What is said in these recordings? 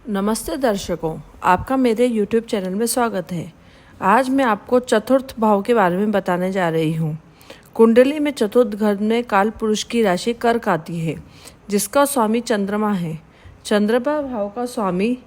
नमस्ते दर्शकों, आपका मेरे YouTube चैनल में स्वागत है। आज मैं आपको चतुर्थ भाव के बारे में बताने जा रही हूँ। कुंडली में चतुर्थ घर में काल पुरुष की राशि कर्क आती है, जिसका स्वामी चंद्रमा है। चंद्रमा भाव का स्वामी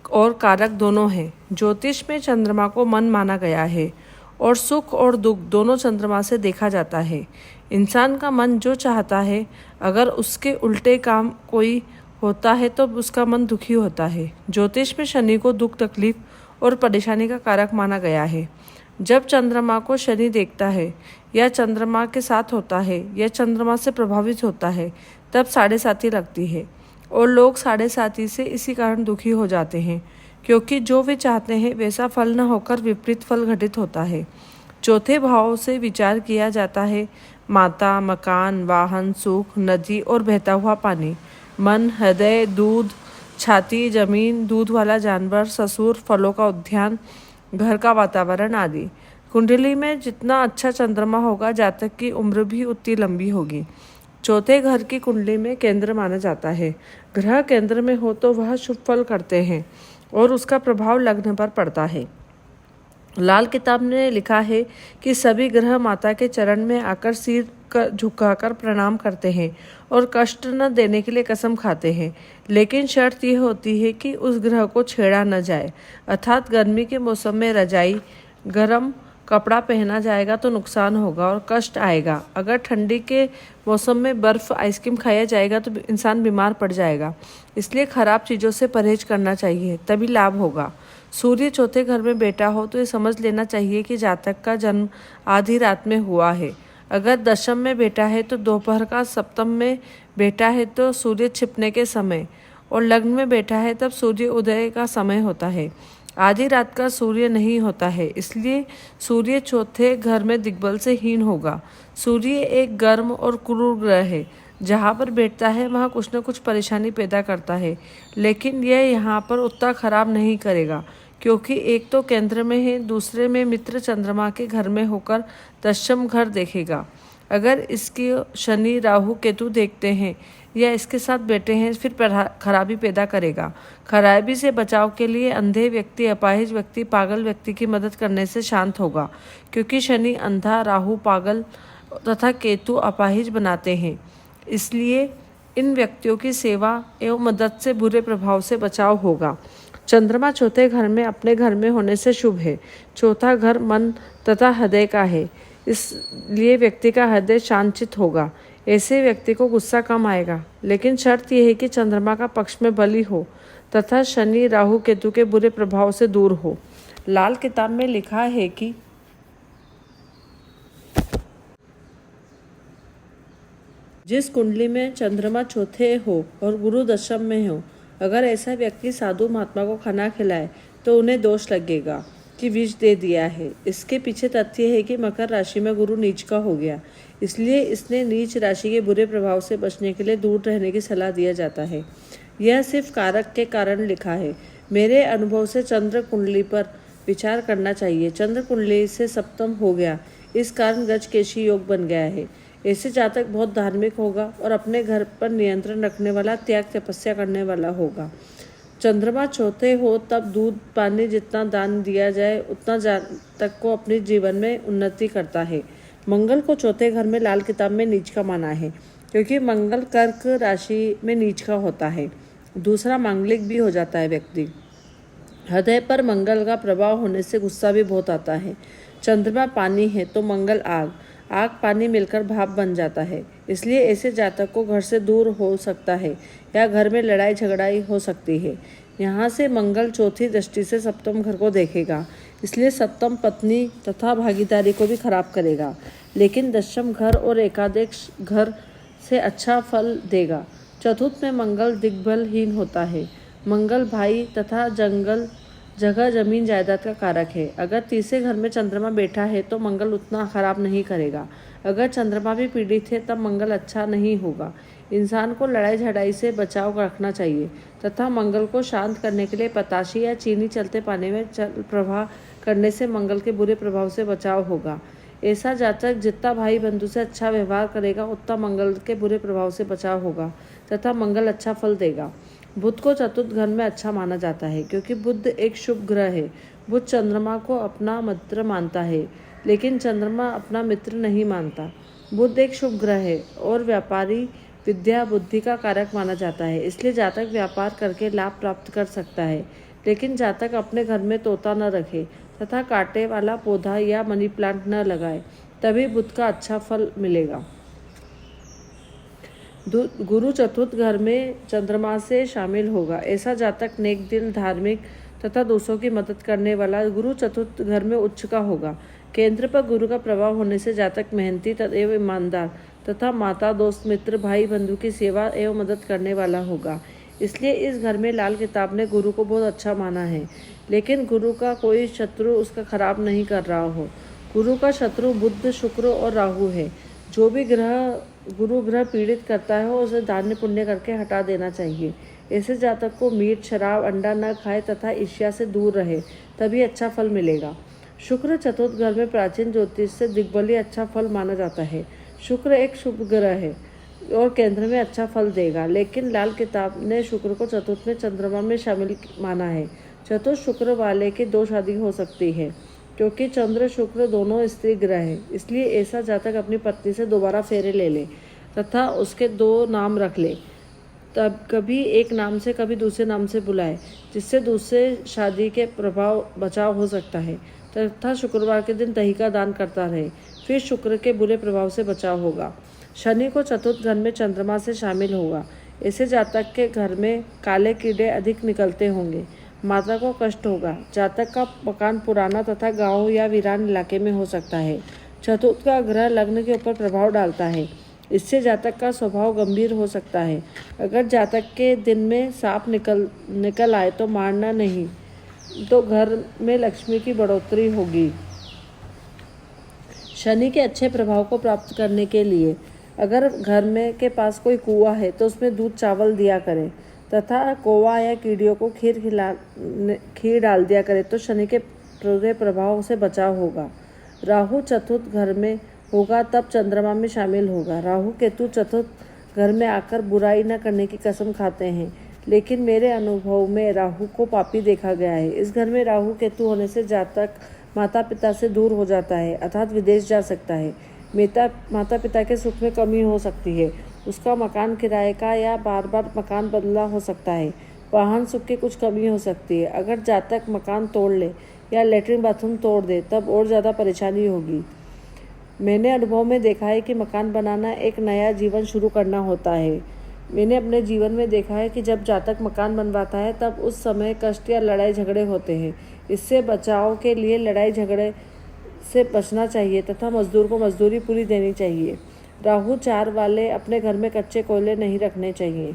और कारक दोनों हैं। ज्योतिष में चंद्रमा को मन माना गया है और सुख और दुख दोनों चंद्रमा से देखा जाता है। इंसान का मन जो चाहता है, अगर उसके उल्टे काम कोई होता है तो उसका मन दुखी होता है। ज्योतिष में शनि को दुख, तकलीफ और परेशानी का कारक माना गया है। जब चंद्रमा को शनि देखता है या चंद्रमा के साथ होता है या चंद्रमा से प्रभावित होता है, तब साढ़े साती लगती है और लोग साढ़े साती से इसी कारण दुखी हो जाते हैं, क्योंकि जो वे चाहते हैं वैसा फल न होकर विपरीत फल घटित होता है। चौथे भाव से विचार किया जाता है माता, मकान, वाहन, सुख, नदी और बहता हुआ पानी, मन, हृदय, दूध, छाती, जमीन, दूध वाला जानवर, ससुर, फलों का उद्यान, घर का वातावरण आदि। कुंडली में जितना अच्छा चंद्रमा होगा, जातक की उम्र भी उतनी लंबी होगी। चौथे घर की कुंडली में केंद्र माना जाता है। ग्रह केंद्र में हो तो वह शुभ फल करते हैं और उसका प्रभाव लग्न पर पड़ता है। लाल किताब ने लिखा है कि सभी ग्रह माता के चरण में आकर सिर झुकाकर प्रणाम करते हैं और कष्ट न देने के लिए कसम खाते हैं, लेकिन शर्त यह होती है कि उस ग्रह को छेड़ा न जाए। अर्थात गर्मी के मौसम में रजाई, गर्म कपड़ा पहना जाएगा तो नुकसान होगा और कष्ट आएगा। अगर ठंडी के मौसम में बर्फ़, आइसक्रीम खाया जाएगा तो इंसान बीमार पड़ जाएगा। इसलिए खराब चीज़ों से परहेज करना चाहिए, तभी लाभ होगा। सूर्य चौथे घर में बैठा हो तो ये समझ लेना चाहिए कि जातक का जन्म आधी रात में हुआ है। अगर दशम में बैठा है तो दोपहर का, सप्तम में बैठा है तो सूर्य छिपने के समय, और लग्न में बैठा है तब सूर्य उदय का समय होता है। आधी रात का सूर्य नहीं होता है, इसलिए सूर्य चौथे घर में दिग्बल से हीन होगा। सूर्य एक गर्म और क्रूर ग्रह है। जहाँ पर बैठता है वहाँ कुछ न कुछ परेशानी पैदा करता है, लेकिन यह यहाँ पर उतना खराब नहीं करेगा, क्योंकि एक तो केंद्र में है, दूसरे में मित्र चंद्रमा के घर में होकर दशम घर देखेगा। अगर इसकी शनि, राहु, केतु देखते हैं या इसके साथ बैठे हैं, फिर खराबी पैदा करेगा। खराबी से बचाव के लिए अंधे व्यक्ति, अपाहिज व्यक्ति, पागल व्यक्ति की मदद करने से शांत होगा, क्योंकि शनि अंधा, राहु पागल तथा केतु अपाहिज बनाते हैं। इसलिए इन व्यक्तियों की सेवा एवं मदद से बुरे प्रभाव से बचाव होगा। चंद्रमा चौथे घर में अपने घर में होने से शुभ है। चौथा घर मन तथा हृदय का है, इसलिए व्यक्ति का हृदय शांतचित्त होगा। ऐसे व्यक्ति को गुस्सा कम आएगा, लेकिन शर्त यह है कि चंद्रमा का पक्ष में बली हो तथा शनि, राहु, केतु के बुरे प्रभाव से दूर हो। लाल किताब में लिखा है कि जिस कुंडली में चंद्रमा चौथे हो और गुरु दशम में हो, अगर ऐसा व्यक्ति साधु महात्मा को खाना खिलाए तो उन्हें दोष लगेगा कि विष दे दिया है। इसके पीछे तथ्य है कि मकर राशि में गुरु नीच का हो गया, इसलिए इसने नीच राशि के बुरे प्रभाव से बचने के लिए दूर रहने की सलाह दिया जाता है। यह सिर्फ कारक के कारण लिखा है। मेरे अनुभव से चंद्र कुंडली पर विचार करना चाहिए। चंद्र कुंडली से सप्तम हो गया, इस कारण गजकेशी योग बन गया है। ऐसे जातक बहुत धार्मिक होगा और अपने घर पर नियंत्रण रखने वाला, त्याग तपस्या करने वाला होगा। चंद्रमा चौथे हो तब दूध, पानी जितना दान दिया जाए उतना जातक को अपने जीवन में उन्नति करता है। मंगल को चौथे घर में लाल किताब में नीच का माना है, क्योंकि मंगल कर्क राशि में नीच का होता है। दूसरा, मांगलिक भी हो जाता है व्यक्ति। हृदय पर मंगल का प्रभाव होने से गुस्सा भी बहुत आता है। चंद्रमा पानी है तो मंगल आग, आग पानी मिलकर भाप बन जाता है, इसलिए ऐसे जातक को घर से दूर हो सकता है या घर में लड़ाई झगड़ाई हो सकती है। यहाँ से मंगल चौथी दृष्टि से सप्तम घर को देखेगा, इसलिए सप्तम पत्नी तथा भागीदारी को भी खराब करेगा, लेकिन दशम घर और एकादश घर से अच्छा फल देगा। चतुर्थ में मंगल दिग्बलहीन होता है। मंगल भाई तथा जगह जमीन जायदाद का कारक है। अगर तीसरे घर में चंद्रमा बैठा है तो मंगल उतना खराब नहीं करेगा। अगर चंद्रमा भी पीड़ित है तब मंगल अच्छा नहीं होगा। इंसान को लड़ाई झड़ाई से बचाव रखना चाहिए तथा मंगल को शांत करने के लिए पताशी या चीनी चलते पानी में प्रवाह करने से मंगल के बुरे प्रभाव से बचाव होगा। ऐसा जातक जितना भाई बंधु से अच्छा व्यवहार करेगा उतना मंगल के बुरे प्रभाव से बचाव होगा तथा मंगल अच्छा फल देगा। बुध को चतुर्थ घर में अच्छा माना जाता है क्योंकि बुध एक शुभ ग्रह है। बुध चंद्रमा को अपना मित्र मानता है, लेकिन चंद्रमा अपना मित्र नहीं मानता। बुध एक शुभ ग्रह है और व्यापारी विद्या बुद्धि का कारक माना जाता है, इसलिए जातक व्यापार करके लाभ प्राप्त कर सकता है। लेकिन जातक अपने घर में तोता न रखे तथा कांटे वाला पौधा या मनी प्लांट न लगाए, तभी बुध का अच्छा फल मिलेगा। गुरु चतुर्थ घर में चंद्रमा से शामिल होगा। ऐसा जातक नेक दिल, धार्मिक तथा दूसरों की मदद करने वाला गुरु चतुर्थ घर में उच्च का होगा। केंद्र पर गुरु का प्रभाव होने से जातक मेहनती एवं ईमानदार तथा माता, दोस्त, मित्र, भाई बंधु की सेवा एवं मदद करने वाला होगा। इसलिए इस घर में लाल किताब ने गुरु को बहुत अच्छा माना है, लेकिन गुरु का कोई शत्रु उसका खराब नहीं कर रहा हो। गुरु का शत्रु बुध, शुक्र और राहु है। जो भी गुरु ग्रह पीड़ित करता है उसे दान पुण्य करके हटा देना चाहिए। ऐसे जातक को मीट, शराब, अंडा न खाए तथा ईर्ष्या से दूर रहे, तभी अच्छा फल मिलेगा। शुक्र चतुर्थ घर में प्राचीन ज्योतिष से दिग्बली अच्छा फल माना जाता है। शुक्र एक शुभ ग्रह है और केंद्र में अच्छा फल देगा, लेकिन लाल किताब ने शुक्र को चतुर्थ में चंद्रमा में शामिल माना है। चतुर्थ शुक्र वाले की 2 शादी हो सकती है, क्योंकि चंद्र शुक्र दोनों स्त्री ग्रह हैं। इसलिए ऐसा जातक अपनी पत्नी से दोबारा फेरे ले ले तथा उसके 2 नाम रख ले। तब कभी एक नाम से कभी दूसरे नाम से बुलाए, जिससे दूसरे शादी के प्रभाव बचाव हो सकता है। तथा शुक्रवार के दिन दही का दान करता रहे, फिर शुक्र के बुरे प्रभाव से बचाव होगा। शनि को चतुर्थ घर में चंद्रमा से शामिल होगा। ऐसे जातक के घर में काले कीड़े अधिक निकलते होंगे। माता को कष्ट होगा। जातक का मकान पुराना तथा गांव या वीरान इलाके में हो सकता है। चतुर्थ का ग्रह लग्न के ऊपर प्रभाव डालता है, इससे जातक का स्वभाव गंभीर हो सकता है। अगर जातक के दिन में सांप निकल आए तो मारना नहीं, तो घर में लक्ष्मी की बढ़ोतरी होगी। शनि के अच्छे प्रभाव को प्राप्त करने के लिए अगर घर में के पास कोई कुआं है तो उसमें दूध चावल दिया करें तथा कौवा या कीड़ियों को खीर डाल दिया करें, तो शनि के बुरे प्रभाव से बचाव होगा। राहु चतुर्थ घर में होगा तब चंद्रमा में शामिल होगा। राहु केतु चतुर्थ घर में आकर बुराई न करने की कसम खाते हैं, लेकिन मेरे अनुभव में राहु को पापी देखा गया है। इस घर में राहु केतु होने से जातक माता पिता से दूर हो जाता है, अर्थात विदेश जा सकता है। माता पिता के सुख में कमी हो सकती है। उसका मकान किराए का या बार बार मकान बदला हो सकता है। वाहन सुख की कुछ कमी हो सकती है। अगर जातक मकान तोड़ ले या लेटरिन बाथरूम तोड़ दे तब और ज़्यादा परेशानी होगी। मैंने अनुभव में देखा है कि मकान बनाना एक नया जीवन शुरू करना होता है। मैंने अपने जीवन में देखा है कि जब जातक मकान बनवाता है तब उस समय कष्ट या लड़ाई झगड़े होते हैं। इससे बचाव के लिए लड़ाई झगड़े से बचना चाहिए तथा मजदूर को मजदूरी पूरी देनी चाहिए। राहु 4 वाले अपने घर में कच्चे कोयले नहीं रखने चाहिए,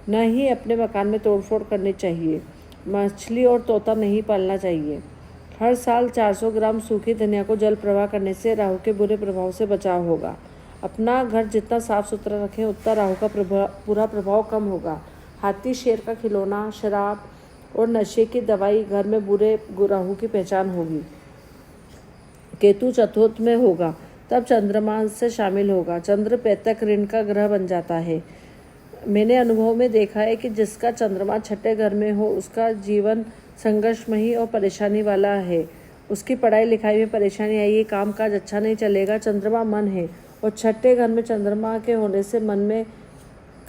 न ही अपने मकान में तोड़फोड़ करनी चाहिए। मछली और तोता नहीं पालना चाहिए। हर साल 400 ग्राम सूखी धनिया को जल प्रवाह करने से राहु के बुरे प्रभाव से बचाव होगा। अपना घर जितना साफ सुथरा रखें उतना राहु का पूरा प्रभाव कम होगा। हाथी, शेर का खिलौना, शराब और नशे की दवाई घर में बुरे राहु की पहचान होगी। केतु चतुर्थ में होगा तब चंद्रमा से शामिल होगा। चंद्र पैतक ऋण का ग्रह बन जाता है। मैंने अनुभव में देखा है कि जिसका चंद्रमा 6ठे घर में हो उसका जीवन संघर्षमयी और परेशानी वाला है। उसकी पढ़ाई लिखाई में परेशानी आएगी, काम काज अच्छा नहीं चलेगा। चंद्रमा मन है और 6ठे घर में चंद्रमा के होने से मन में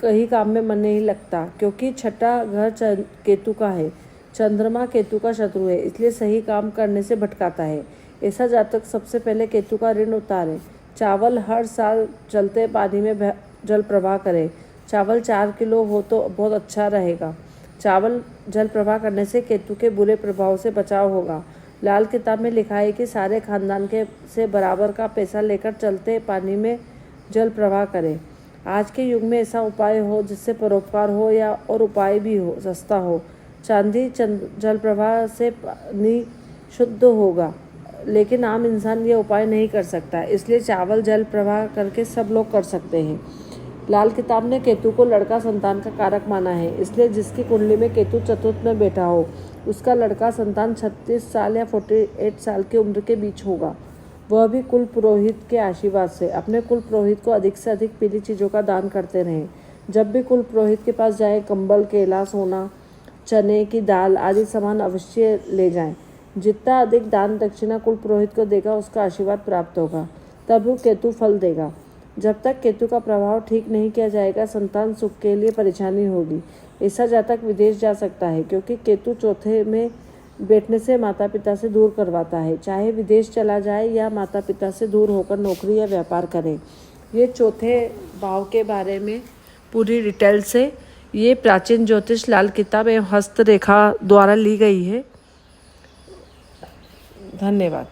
कहीं काम में मन नहीं लगता, क्योंकि 6ठा घर केतु का है। चंद्रमा केतु का शत्रु है, इसलिए सही काम करने से भटकाता है। ऐसा जातक सबसे पहले केतु का ऋण उतारे। चावल हर साल चलते पानी में जल प्रवाह करे। चावल 4 किलो हो तो बहुत अच्छा रहेगा। चावल जल प्रवाह करने से केतु के बुरे प्रभाव से बचाव होगा। लाल किताब में लिखा है कि सारे खानदान के से बराबर का पैसा लेकर चलते पानी में जल प्रवाह करें। आज के युग में ऐसा उपाय हो जिससे परोपकार हो या और उपाय भी हो सस्ता हो। चांदी जल प्रवाह से पानी शुद्ध होगा, लेकिन आम इंसान ये उपाय नहीं कर सकता, इसलिए चावल जल प्रवाह करके सब लोग कर सकते हैं। लाल किताब ने केतु को लड़का संतान का कारक माना है, इसलिए जिसकी कुंडली में केतु चतुर्थ में बैठा हो उसका लड़का संतान 36 साल या 48 साल की उम्र के बीच होगा, वह भी कुल पुरोहित के आशीर्वाद से। अपने कुल पुरोहित को अधिक से अधिक पीली चीज़ों का दान करते रहें। जब भी कुल पुरोहित के पास जाए, कंबल, केला, सोना, चने की दाल आदि सामान अवश्य ले जाएं। जितना अधिक दान दक्षिणा कुल पुरोहित को देगा, उसका आशीर्वाद प्राप्त होगा, तब वो केतु फल देगा। जब तक केतु का प्रभाव ठीक नहीं किया जाएगा, संतान सुख के लिए परेशानी होगी। ऐसा जातक विदेश जा सकता है, क्योंकि केतु चौथे में बैठने से माता पिता से दूर करवाता है। चाहे विदेश चला जाए या माता पिता से दूर होकर नौकरी या व्यापार करे। ये चौथे भाव के बारे में पूरी डिटेल से ये प्राचीन ज्योतिष लाल किताब एवं हस्तरेखा द्वारा ली गई है। धन्यवाद।